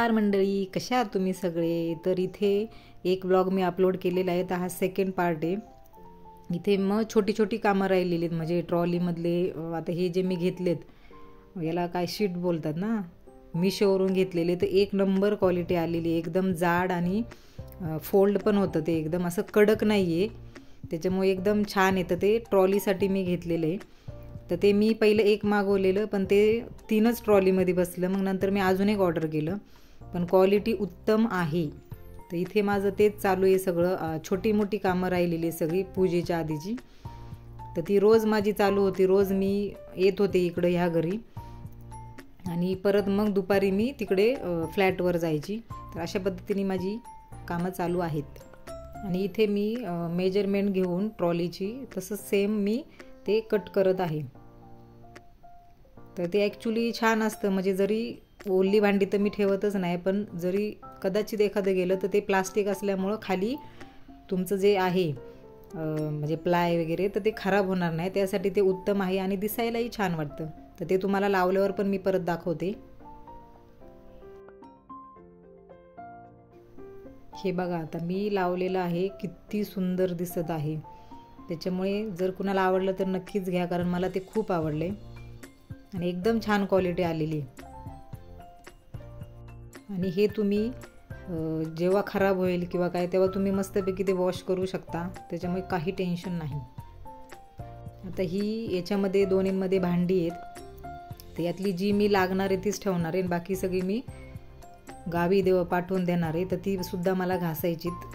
नमस्कार मंडळी, कशा आहात तुम्ही सगळे? तर इथे एक व्लॉग मी अपलोड केलेला आहे, तर हा सेकंड पार्ट आहे. इथे मग छोटी छोटी कामं राहिलेली आहेत, म्हणजे ट्रॉलीमधले आता हे जे मी घेतलेत याला काय शीट बोलतात ना, मिशोवरून घेतलेले. तर एक नंबर क्वालिटी आलेली, एकदम जाड आणि फोल्ड पण होतं, ते एकदम असं कडक नाही आहे, त्याच्यामुळे एकदम छान येतं. ते ट्रॉलीसाठी मी घेतलेलं आहे. तर ते मी पहिलं एक मागवलेलं, पण ते 3च ट्रॉलीमध्ये बसलं. मग नंतर मी अजून एक ऑर्डर केलं, पण क्वालिटी उत्तम आहे. तर इथे माझं तेच चालू आहे सगळं, छोटी मोठी कामं राहिलेली सगळी पूजेच्या आधीची. तर ती रोज माझी चालू होती, रोज मी येत होते इकडं ह्या घरी आणि परत मग दुपारी मी तिकडे फ्लॅटवर जायची. तर अशा पद्धतीने माझी कामं चालू आहेत. आणि इथे मी मेजरमेंट घेऊन ट्रॉलीची तसंच सेम मी ते कट करत आहे. तर ते ॲक्च्युली छान असतं, म्हणजे जरी ओली भांडी तर मी ठेवतच नाही, पण जरी कदाचित एखादं गेलं तर ते प्लास्टिक असल्यामुळं खाली तुमचं जे आहे म्हणजे प्लाय वगैरे, तर ते खराब होणार नाही, त्यासाठी ते उत्तम आहे आणि दिसायलाही छान वाटतं. तर ते तुम्हाला लावल्यावर पण मी परत दाखवते. हे बघा, आता मी लावलेलं आहे, किती सुंदर दिसत आहे. त्याच्यामुळे जर कुणाला आवडलं तर नक्कीच घ्या, कारण मला ते खूप आवडले आणि एकदम छान क्वालिटी आलेली. आणि हे तुम्ही जेव्हा खराब होईल किंवा काय तेव्हा तुम्ही मस्तपैकी ते वॉश करू शकता, त्याच्यामुळे काही टेन्शन नाही. आता ही याच्यामध्ये दोन्हीमध्ये भांडी आहेत, तर यातली जी मी लागणार आहे तीच ठेवणार आहे, बाकी सगळी मी गावी पाठवून देणार आहे, तर ती सुद्धा मला घासायचीत.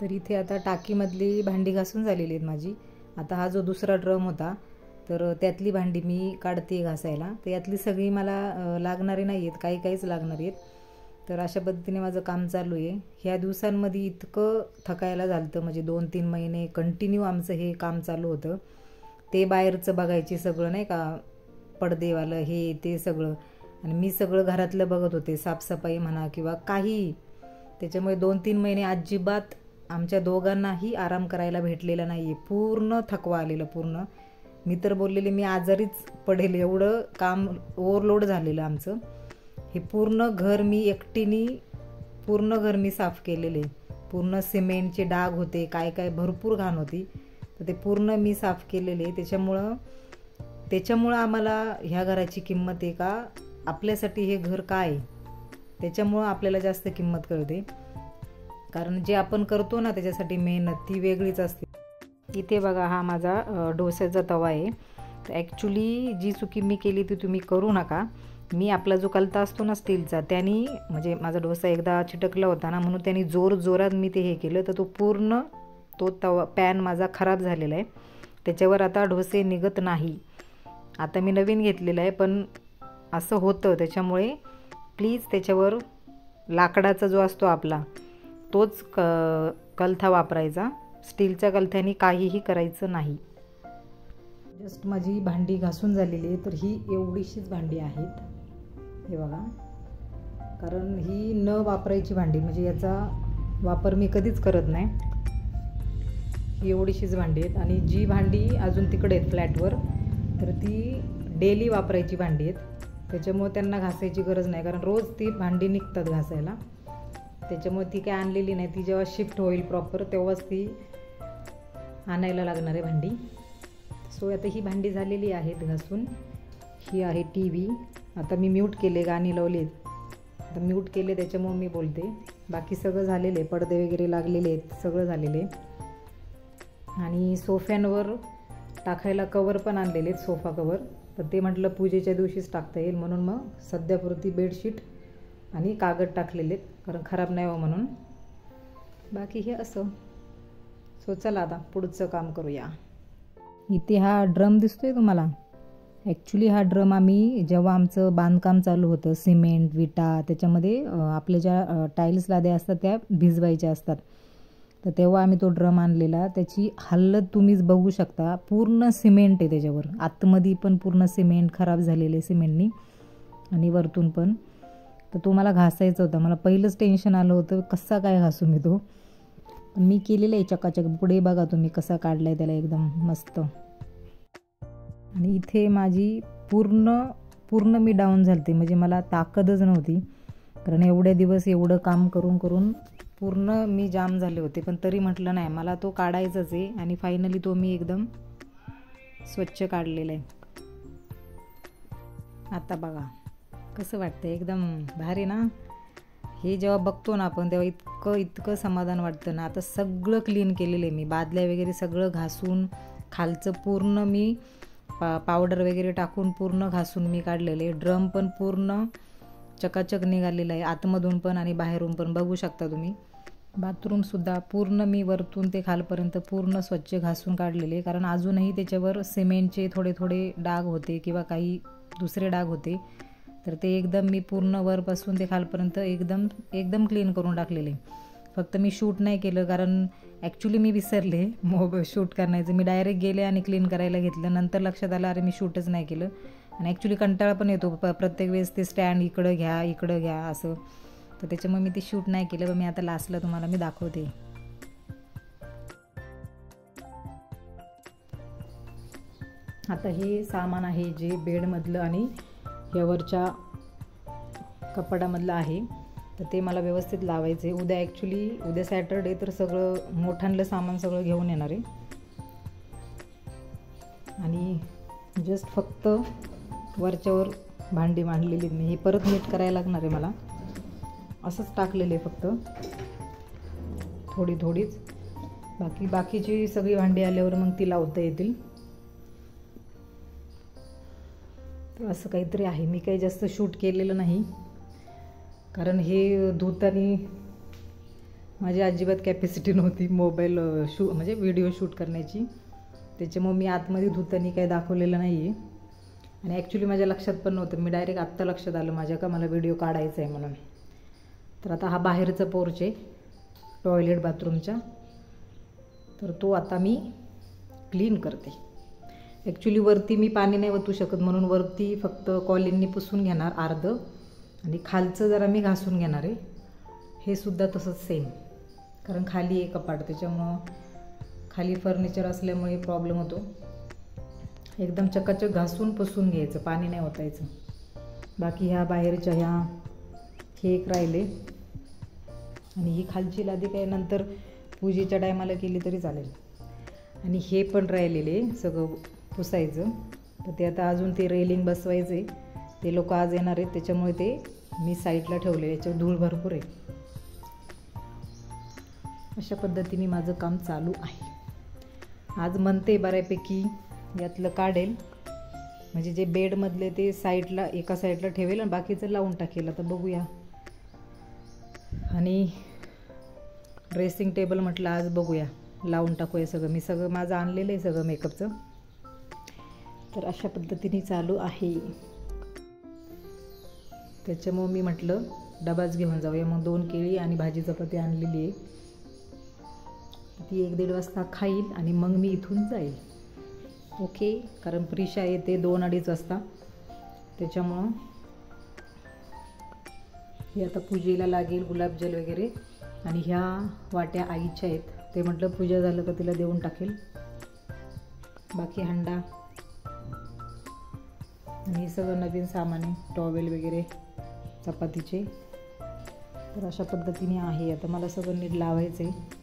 तर इथे आता टाकीमधली भांडी घासून झालेली आहेत माझी. आता हा जो दुसरा ड्रम होता, तर त्यातली भांडी मी काढते घासायला. तर यातली सगळी मला लागणारी नाही आहेत, काहीच लागणार आहेत. तर अशा पद्धतीने माझं काम चालू आहे. ह्या दिवसांमध्ये इतकं थकायला झालं, म्हणजे 2-3 महिने कंटिन्यू आमचं हे काम चालू होतं. ते बाहेरचं बघायचे सगळं नाही का, पडदेवालं हे ते सगळं, आणि मी सगळं घरातलं बघत होते, साफसफाई म्हणा किंवा काही. त्याच्यामुळे 2-3 महिने अजिबात आमच्या दोघांनाही आराम करायला भेटलेला नाही आहे. पूर्ण थकवा आलेला, पूर्ण. मी तर बोललेले मी आजारीच पडेल, एवढं काम ओव्हरलोड झालेलं आमचं. हे पूर्ण घर मी एकटीने पूर्ण घर मी साफ केलेले, पूर्ण सिमेंटचे डाग होते, काय भरपूर घाण होती, तर ते पूर्ण मी साफ केलेले. त्याच्यामुळं आम्हाला ह्या घराची किंमत आहे का, आपल्यासाठी हे घर काय, त्याच्यामुळं आपल्याला जास्त किंमत कळते. कारण जे आपण करतो ना त्याच्यासाठी मेहनत ती वेगळीच असते. इथे बघा, हा माझा डोस्याचा तवा आहे. तर ॲक्च्युली जी चुकी मी केली ती तुम्ही करू नका. मी आपला जो कलता असतो ना स्टीलचा, त्याने म्हणजे माझा डोसा एकदा चिटकला होता ना, म्हणून त्यांनी जोरात मी ते हे केलं, तर तो तवा पॅन माझा खराब झालेला आहे. त्याच्यावर आता डोसे निघत नाही. आता मी नवीन घेतलेलं आहे, पण असं होतं. त्याच्यामुळे प्लीज त्याच्यावर लाकडाचा जो असतो आपला तोच कलथा वापरायचा. स्टीलच्या कलथ्याने काहीही करायचं नाही. जस्ट माझी भांडी घासून झालेली आहे. तर ही एवढीशीच भांडी आहेत, हे बघा, कारण ही न वापरायची भांडी, म्हणजे याचा वापर मी कधीच करत नाही. ही एवढीशीच भांडी आहेत. आणि जी भांडी अजून तिकडे आहेत फ्लॅटवर, तर ती डेली वापरायची भांडी आहेत, त्याच्यामुळे त्यांना घासायची गरज नाही, कारण रोज ती भांडी निघतात घासायला. त्याच्यामुळे ती काय आणलेली नाही, ती जेव्हा शिफ्ट होईल प्रॉपर तेव्हाच ती आणायला लागणार आहे भांडी. सो आता ही भांडी झालेली आहेत घासून. ही आहे TV. आता मी म्यूट केले, गाणी लावले, आता म्यूट केले, त्याच्यामुळे मी बोलते. बाकी सगळं झालेलं आहे, पडदे वगैरे लागलेले आहेत, सगळं झालेलं आहे. आणि सोफ्यांवर टाकायला कवर पण आणलेले आहेत, सोफा कवर, पण ते म्हटलं पूजेच्या दिवशीच टाकता येईल, म्हणून मग सध्यापुरती बेडशीट आणि कागद टाकलेले आहेत, कारण खराब नाही हो म्हणून. बाकी हे असं. सो चला आता पुढचं काम करूया. इथे हा ड्रम दिसतोय तुम्हाला. ॲक्च्युली हा ड्रम आम्ही जेव्हा आमचं बांधकाम चालू होतं, सिमेंट विटा, त्याच्यामध्ये आपल्या ज्या टाईल्स लाद्या असतात त्या भिजवायच्या असतात, तर तेव्हा आम्ही तो ड्रम आणलेला. त्याची हालत तुम्हीच बघू शकता, पूर्ण सिमेंट आहे त्याच्यावर, आतमध्ये पण पूर्ण सिमेंट खराब झालेले सिमेंटनी आणि वरतून पण. तर तो मला घासायचा होता. मला पहिलंच टेन्शन आलं होतं कसा काय घासू मी तो. पण मी केलेलं आहे चकाचक. पुढे बघा तुम्ही कसा काढला आहे त्याला एकदम मस्त. आणि इथे माझी पूर्ण मी डाऊन झालते, म्हणजे मला ताकदच नव्हती. कारण एवढे दिवस एवढं काम करून करून पूर्ण मी जाम झाले होते. पण तरी म्हटलं नाही, मला तो काढायचाच आहे. आणि फायनली तो मी एकदम स्वच्छ काढलेला आहे. आता बघा कसं वाटतं, एकदम भारी ना. हे जेव्हा बघतो ना आपण तेव्हा इतकं समाधान वाटतं ना. आता सगळं क्लीन केलेलं आहे मी, बादल्या वगैरे सगळं घासून, खालचं पूर्ण मी पावडर वगैरे टाकून पूर्ण घासून मी काढलेले आहे. ड्रम पण पूर्ण चकाचक निघालेला आहे, आतमधून पण आणि बाहेरून पण. बघू शकता तुम्ही. बाथरूमसुद्धा पूर्ण मी वरतून ते खालपर्यंत पूर्ण स्वच्छ घासून काढलेले, कारण अजूनही त्याच्यावर सिमेंटचे थोडे थोडे डाग होते किंवा काही दुसरे डाग होते. तर ते एकदम मी पूर्ण वरपासून ते खालपर्यंत एकदम क्लीन करून टाकलेले. फक्त मी शूट नाही केलं, कारण ॲक्च्युली मी विसरले शूट करण्याचं. मी डायरेक्ट गेले आणि क्लीन करायला घेतलं. नंतर लक्षात आलं अरे मी शूटच नाही केलं. आणि ॲक्च्युली कंटाळा पण येतो प्रत्येक वेळेस ते स्टँड इकडं घ्या असं. तर त्याच्यामुळे मी ते शूट नाही केलं. पण मी आता लास्टला तुम्हाला मी दाखवते. आता हे सामान आहे जे बेडमधलं आणि यावरच्या कपाटामधलं आहे. तर ते मला व्यवस्थित लावायचं आहे. उद्या सॅटरडे, तर सगळं मोठ्यांलं सामान सगळं घेऊन येणार आहे. आणि जस्ट फक्त वरच्यावर भांडी मांडलेली मी, हे परत नीट करायला लागणार आहे मला. असंच टाकलेलं आहे फक्त थोडीच. बाकीची सगळी भांडी आल्यावर मग ती लावता येतील. तर असं काहीतरी आहे. मी काही जास्त शूट केलेलं नाही, कारण हे धुताना माझी अजिबात कॅपॅसिटी नव्हती मोबाईल म्हणजे व्हिडिओ शूट करण्याची. त्याच्यामुळे मी आतमध्ये धुताना काही दाखवलेलं नाही आहे. आणि ॲक्च्युली माझ्या लक्षात पण नव्हतं. मी डायरेक्ट आत्ता लक्षात आलं माझ्या का मला व्हिडिओ काढायचा आहे म्हणून. तर आता हा बाहेरचा पोर्च आहे टॉयलेट बाथरूमचा. तर तो आता मी क्लीन करते. ॲक्च्युली वरती मी पाणी नाही ओतू शकत, म्हणून वरती फक्त कॉलिननी पुसून घेणार अर्धं, आणि खालचं जरा मी घासून घेणार आहे. हे सुद्धा तसंच सेम, कारण खाली आहे कपाट, त्याच्यामुळं खाली फर्निचर असल्यामुळे प्रॉब्लेम होतो. एकदम चकाचक घासून पुसून घ्यायचं, पाणी नाही ओतायचं. बाकी ह्या बाहेरच्या हे एक राहिले. आणि ही खालची लादी काय नंतर पूजेच्या टायमाला केली तरी चालेल. आणि हे पण राहिलेले सगळं पुसायचं. तर ते आता अजून ते रेलिंग बसवायचे. ते लोक आज येणार आहेत, त्याच्यामुळे ते मी साईडला ठेवले. याच्यावर धूळ भरपूर आहे. अशा पद्धतीने माझं काम चालू आहे. आज म्हणते बऱ्यापैकी यातलं काढेल, म्हणजे जे बेडमधले ते साईडला एका साईडला ठेवेल आणि बाकीचं लावून टाकेल. आता बघूया. आणि ड्रेसिंग टेबल म्हटलं आज बघूया, लावून टाकूया सगळं. सगळं माझं आणलेलं आहे सगळं मेकअपचं. तर अशा पद्धतीने चालू आहे. त्याच्यामुळं मी म्हटलं डबाच घेऊन जाऊया. मग 2 केळी आणि भाजी चपाती आणलेली आहे. ती 1-1.5 वाजता खाईल आणि मग मी इथून जाईल. ओके, कारण प्रिशा येते 2-2:30 वाजता. त्याच्यामुळं हे आता पूजेला लागेल गुलाबजल वगैरे. आणि ह्या वाट्या आईच्या आहेत, ते म्हटलं पूजा झालं का तिला देऊन टाकेल. बाकी हंडा आणि हे सगळं नवीन सामान आहे, टॉवेल वगैरे चपातीचे. तर अशा पद्धतीने आहे. आता मला सगळं नीट लावायचं आहे.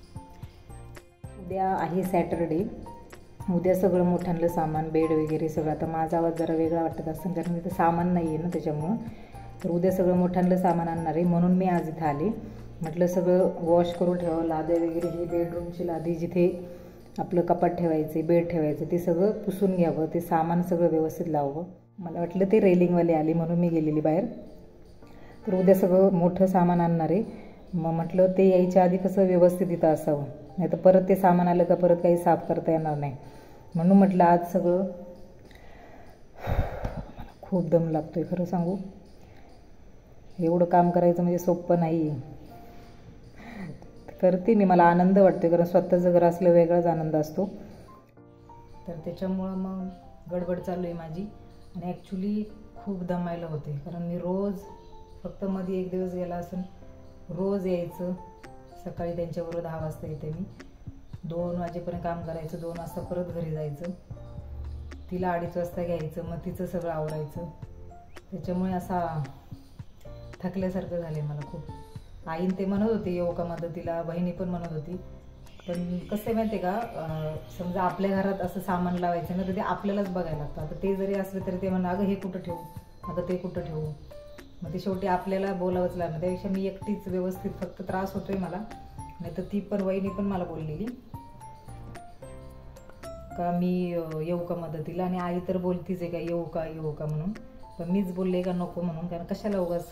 उद्या आहे सॅटरडे. उद्या सगळं मोठ्यांलं सामान, बेड वगैरे सगळं. आता माझा आवाज जरा वेगळा वाटत असतं, कारण इथं सामान नाही आहे ना त्याच्यामुळं. तर उद्या सगळं मोठ्यांलं सामान आणणार आहे, म्हणून मी आज इथं आले. म्हटलं सगळं वॉश करून ठेवावं. लाद्या वगैरे, ही बेडरूमची लादी, जिथे आपलं कपाट ठेवायचे, बेड ठेवायचं, ते सगळं पुसून घ्यावं. ते सामान सगळं व्यवस्थित लावावं. मला वाटलं ते रेलिंगवाले आले म्हणून मी गेलेली बाहेर. तर उद्या सगळं मोठं सामान आणणार आहे. मग म्हटलं ते यायच्या आधी कसं व्यवस्थित इथं असावं, नाही तर परत ते सामान आलं का परत काही साफ करता येणार नाही. म्हणून म्हटलं आज सगळं. मला खूप दम लागतोय खरं सांगू. एवढं काम करायचं म्हणजे सोपं नाही. करते मी, मला आनंद वाटतो, कारण स्वतःचं घर असलं वेगळाच आनंद असतो. तर त्याच्यामुळं मग गडबड चालू आहे माझी. आणि ॲक्च्युली खूप दमायला होते, कारण मी रोज फक्त मध्ये एक दिवस गेला असून रोज यायचं. सकाळी त्यांच्याबरोबर 10 वाजता येते मी, 2 वाजेपर्यंत काम करायचं, 2 वाजता परत घरी जायचं. तिला 2:30 वाजता घ्यायचं, मग तिचं सगळं आवरायचं. त्याच्यामुळे असा थकल्यासारखं झालं आहे मला खूप. आईन ते म्हणत होते येऊ का मदतीला, बहिणी पण म्हणत होती. पण कसं आहे माहिती आहे का, समजा आपल्या घरात असं सामान लावायचं ना तर ते आपल्यालाच बघायला लागतं. आता ते जरी असले तरी ते म्हणा अगं हे कुठं ठेवू, अगं ते कुठं ठेवू, मग ते शेवटी आपल्याला बोलावंच लागलं. त्यापेक्षा मी एकटीच व्यवस्थित, फक्त त्रास होतोय मला. नाही तर ती पण वहिनी पण मला बोललेली का मी येऊ का मदतीला, आणि आई तर बोलतीच आहे का येऊ का म्हणून. पण मीच बोलले का नको म्हणून, कारण कशाला उगाच.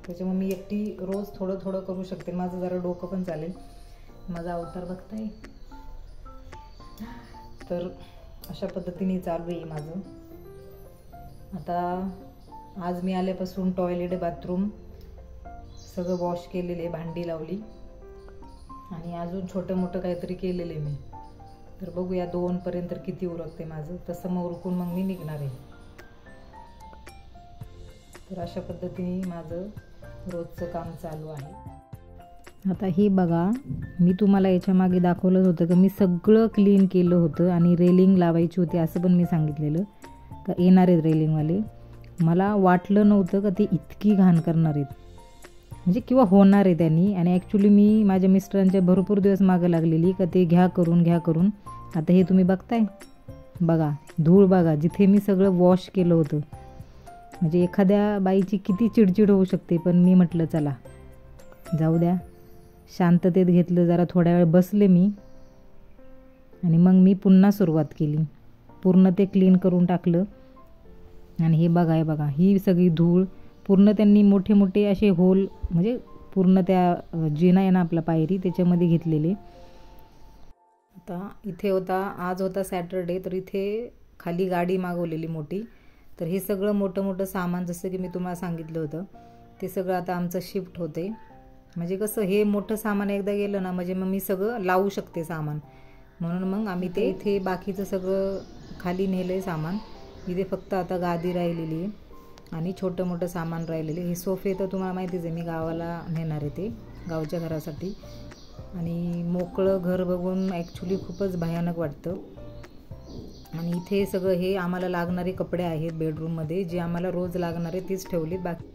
त्याच्यामुळे मी एकटी रोज थोडं थोडं करू शकते. माझं जरा डोकं पण चालेल. माझा अवतार बघताय. तर अशा पद्धतीने चालू आहे माझं. आता आज मी आल्यापासून टॉयलेट, बाथरूम सगळं वॉश केलेले, भांडी लावली आणि अजून छोटं मोठं काहीतरी केलेलं आहे मी. तर बघूया 2 पर्यंत किती उरकते माझं, तसं मग उरकून मग मी निघणार आहे. तर अशा पद्धतीने माझं रोजचं काम चालू आहे. आता हे बघा, मी तुम्हाला याच्या मागे दाखवलं होतं का मी सगळं क्लीन केलं होतं आणि रेलिंग लावायची होती असं पण मी सांगितलेलं का येणार आहेत रेलिंगवाले. मला वाटलं नव्हतं का ते इतकी घाण करणार आहेत, म्हणजे किंवा होणार आहे त्यांनी. आणि ॲक्च्युली मी माझ्या मिस्टरांच्या भरपूर दिवस मागं लागलेली का ते घ्या करून. आता हे तुम्ही बघताय, बघा धूळ बघा, जिथे मी सगळं वॉश केलं होतं. म्हणजे एखाद्या बाईची किती चिडचिड होऊ शकते. पण मी म्हटलं चला जाऊ द्या, शांततेत घेतलं, जरा थोड्या वेळ बसले मी आणि मग मी पुन्हा सुरुवात केली. पूर्ण ते क्लीन करून टाकलं. आणि हे बघा ही सगळी धूळ पूर्ण त्यांनी मोठे मोठे असे होल, म्हणजे पूर्ण त्या जिना आहे ना आपला पायरी, त्याच्यामध्ये घेतलेले. आता इथे आज होता सॅटरडे, तर इथे खाली गाडी मागवलेली मोठी. तर हे सगळं मोठं सामान जसं की मी तुम्हाला सांगितलं होतं ते सगळं आता आमचं शिफ्ट होते. म्हणजे कसं हे मोठं सामान एकदा गेलं ना म्हणजे मग मी सगळं लावू शकते सामान, म्हणून मग आम्ही ते इथे बाकीचं सगळं खाली नेलं आहे सामान. इथे फक्त आता गादी राहिलेली आहे आणि छोटं मोठं सामान राहिलेले. हे सोफे तर तुम्हाला माहितीच आहे, मी गावाला नेणार आहे ते गावच्या घरासाठी. आणि मोकळं घर बघून ॲक्च्युली खूपच भयानक वाटतं. आणि इथे सगळं हे आम्हाला लागणारे कपडे आहेत बेडरूममध्ये, जे आम्हाला रोज लागणारे तेच ठेवलेत. बाकी